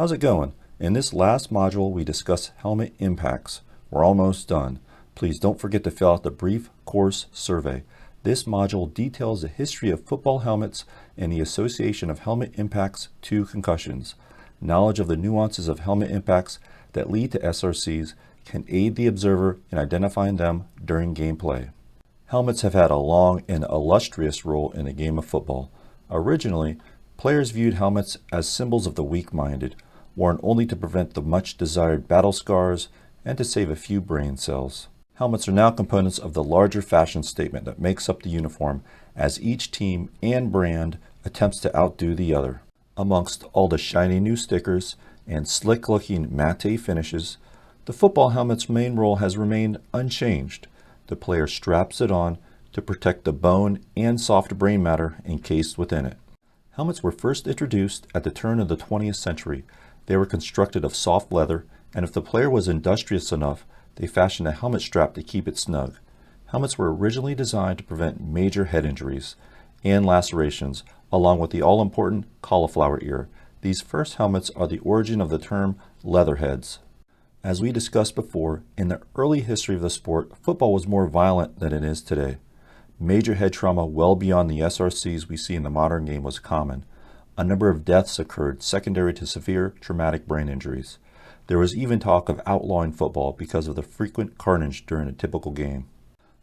How's it going? In this last module, we discuss helmet impacts. We're almost done. Please don't forget to fill out the brief course survey. This module details the history of football helmets and the association of helmet impacts to concussions. Knowledge of the nuances of helmet impacts that lead to SRCs can aid the observer in identifying them during gameplay. Helmets have had a long and illustrious role in the game of football. Originally, players viewed helmets as symbols of the weak-minded, worn only to prevent the much-desired battle scars and to save a few brain cells. Helmets are now components of the larger fashion statement that makes up the uniform as each team and brand attempts to outdo the other. Amongst all the shiny new stickers and slick-looking matte finishes, the football helmet's main role has remained unchanged. The player straps it on to protect the bone and soft brain matter encased within it. Helmets were first introduced at the turn of the 20th century. They were constructed of soft leather, and if the player was industrious enough, they fashioned a helmet strap to keep it snug. Helmets were originally designed to prevent major head injuries and lacerations, along with the all-important cauliflower ear. These first helmets are the origin of the term leatherheads. As we discussed before, in the early history of the sport, football was more violent than it is today. Major head trauma well beyond the SRCs we see in the modern game was common. A number of deaths occurred secondary to severe traumatic brain injuries. There was even talk of outlawing football because of the frequent carnage during a typical game.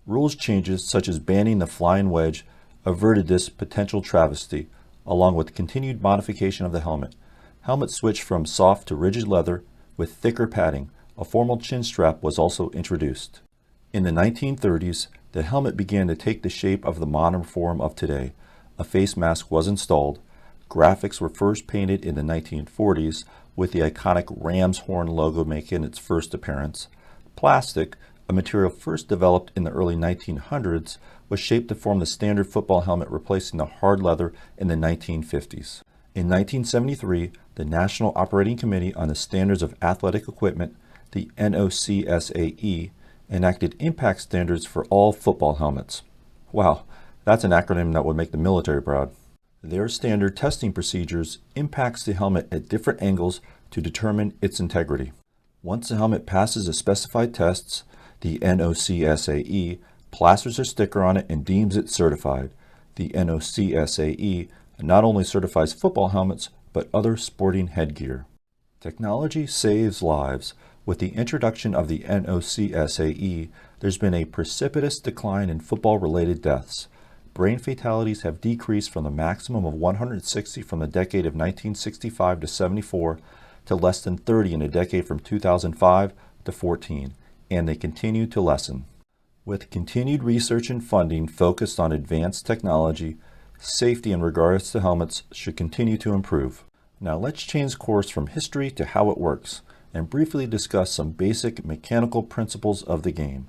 Rules changes such as banning the flying wedge averted this potential travesty, along with continued modification of the helmet. Helmets switched from soft to rigid leather with thicker padding. A formal chin strap was also introduced. In the 1930s, the helmet began to take the shape of the modern form of today. A face mask was installed. Graphics were first painted in the 1940s, with the iconic ram's horn logo making its first appearance. Plastic, a material first developed in the early 1900s, was shaped to form the standard football helmet, replacing the hard leather in the 1950s. In 1973, the National Operating Committee on the Standards of Athletic Equipment, the NOCSAE, enacted impact standards for all football helmets. Wow, that's an acronym that would make the military proud. Their standard testing procedures impacts the helmet at different angles to determine its integrity. Once the helmet passes the specified tests, the NOCSAE plasters a sticker on it and deems it certified. The NOCSAE not only certifies football helmets, but other sporting headgear. Technology saves lives. With the introduction of the NOCSAE, there's been a precipitous decline in football-related deaths. Brain fatalities have decreased from the maximum of 160 from the decade of 1965 to 74 to less than 30 in a decade from 2005 to 14, and they continue to lessen. With continued research and funding focused on advanced technology, safety in regards to helmets should continue to improve. Now let's change course from history to how it works and briefly discuss some basic mechanical principles of the game.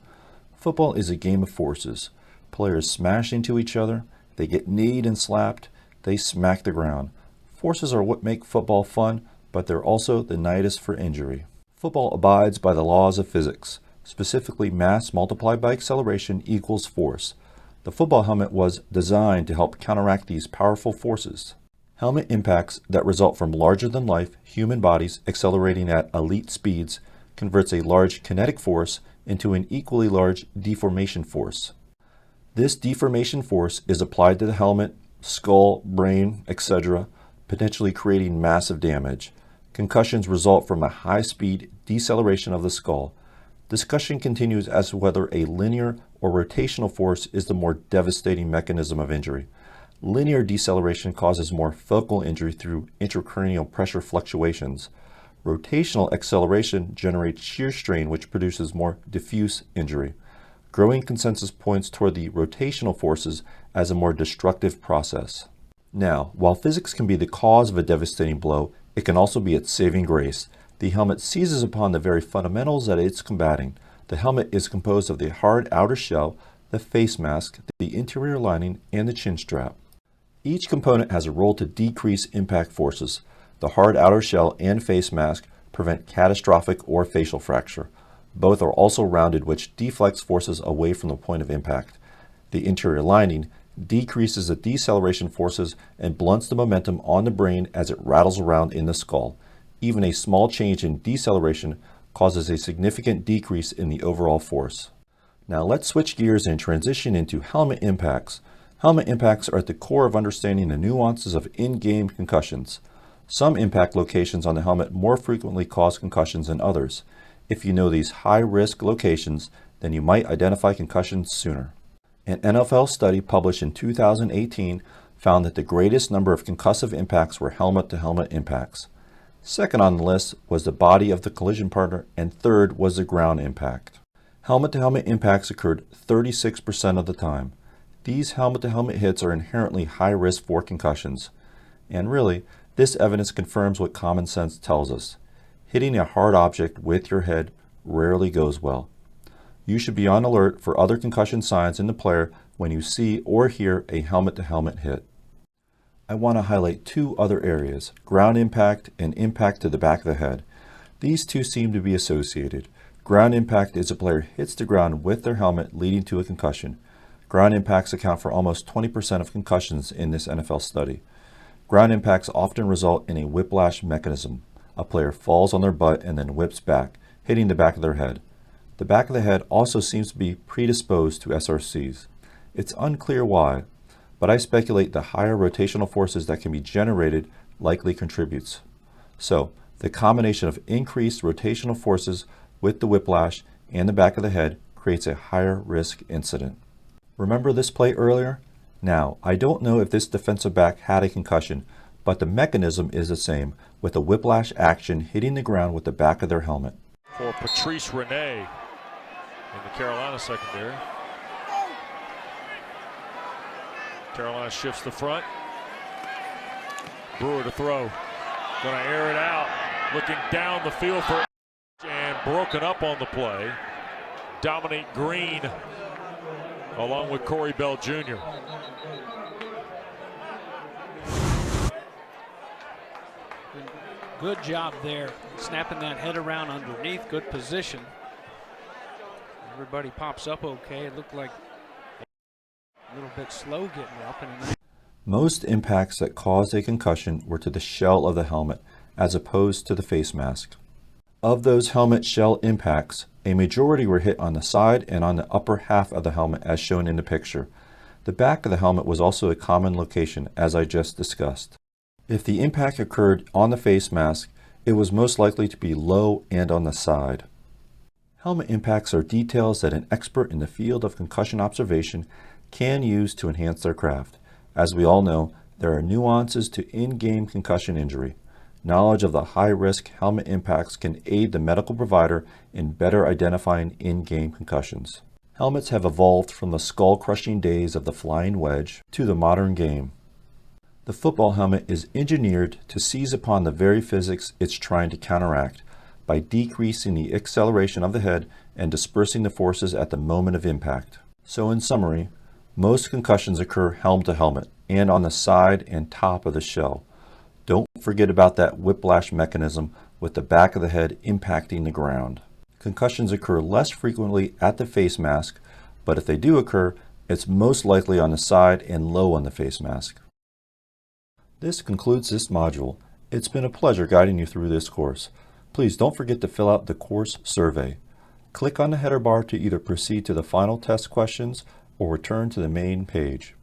Football is a game of forces. Players smash into each other, they get kneed and slapped, they smack the ground. Forces are what make football fun, but they're also the nidus for injury. Football abides by the laws of physics, specifically mass multiplied by acceleration equals force. The football helmet was designed to help counteract these powerful forces. Helmet impacts that result from larger-than-life human bodies accelerating at elite speeds converts a large kinetic force into an equally large deformation force. This deformation force is applied to the helmet, skull, brain, etc., potentially creating massive damage. Concussions result from a high-speed deceleration of the skull. Discussion continues as to whether a linear or rotational force is the more devastating mechanism of injury. Linear deceleration causes more focal injury through intracranial pressure fluctuations. Rotational acceleration generates shear strain, which produces more diffuse injury. Growing consensus points toward the rotational forces as a more destructive process. Now, while physics can be the cause of a devastating blow, it can also be its saving grace. The helmet seizes upon the very fundamentals that it's combating. The helmet is composed of the hard outer shell, the face mask, the interior lining, and the chin strap. Each component has a role to decrease impact forces. The hard outer shell and face mask prevent catastrophic or facial fracture. Both are also rounded, which deflects forces away from the point of impact. The interior lining decreases the deceleration forces and blunts the momentum on the brain as it rattles around in the skull. Even a small change in deceleration causes a significant decrease in the overall force. Now let's switch gears and transition into helmet impacts. Helmet impacts are at the core of understanding the nuances of in-game concussions. Some impact locations on the helmet more frequently cause concussions than others. If you know these high-risk locations, then you might identify concussions sooner. An NFL study published in 2018 found that the greatest number of concussive impacts were helmet-to-helmet impacts. Second on the list was the body of the collision partner, and third was the ground impact. Helmet-to-helmet impacts occurred 36% of the time. These helmet-to-helmet hits are inherently high risk for concussions. And really, this evidence confirms what common sense tells us. Hitting a hard object with your head rarely goes well. You should be on alert for other concussion signs in the player when you see or hear a helmet-to-helmet hit. I want to highlight two other areas, ground impact and impact to the back of the head. These two seem to be associated. Ground impact is a player hits the ground with their helmet, leading to a concussion. Ground impacts account for almost 20% of concussions in this NFL study. Ground impacts often result in a whiplash mechanism. A player falls on their butt and then whips back, hitting the back of their head. The back of the head also seems to be predisposed to SRCs. It's unclear why, but I speculate the higher rotational forces that can be generated likely contributes. So, the combination of increased rotational forces with the whiplash and the back of the head creates a higher risk incident. Remember this play earlier? Now, I don't know if this defensive back had a concussion, but the mechanism is the same, with a whiplash action hitting the ground with the back of their helmet. For Patrice Rene in the Carolina secondary. Carolina shifts the front. Brewer to throw. Gonna air it out. Looking down the field for and broken up on the play. Dominique Green along with Corey Bell Jr. Good job there, snapping that head around underneath, good position. Everybody pops up okay. It looked like a little bit slow getting up. Most impacts that caused a concussion were to the shell of the helmet, as opposed to the face mask. Of those helmet shell impacts, a majority were hit on the side and on the upper half of the helmet as shown in the picture. The back of the helmet was also a common location, as I just discussed. If the impact occurred on the face mask, it was most likely to be low and on the side. Helmet impacts are details that an expert in the field of concussion observation can use to enhance their craft. As we all know, there are nuances to in-game concussion injury. Knowledge of the high-risk helmet impacts can aid the medical provider in better identifying in-game concussions. Helmets have evolved from the skull-crushing days of the flying wedge to the modern game. The football helmet is engineered to seize upon the very physics it's trying to counteract by decreasing the acceleration of the head and dispersing the forces at the moment of impact. So in summary, most concussions occur helmet to helmet and on the side and top of the shell. Don't forget about that whiplash mechanism with the back of the head impacting the ground. Concussions occur less frequently at the face mask, but if they do occur, it's most likely on the side and low on the face mask. This concludes this module. It's been a pleasure guiding you through this course. Please don't forget to fill out the course survey. Click on the header bar to either proceed to the final test questions or return to the main page.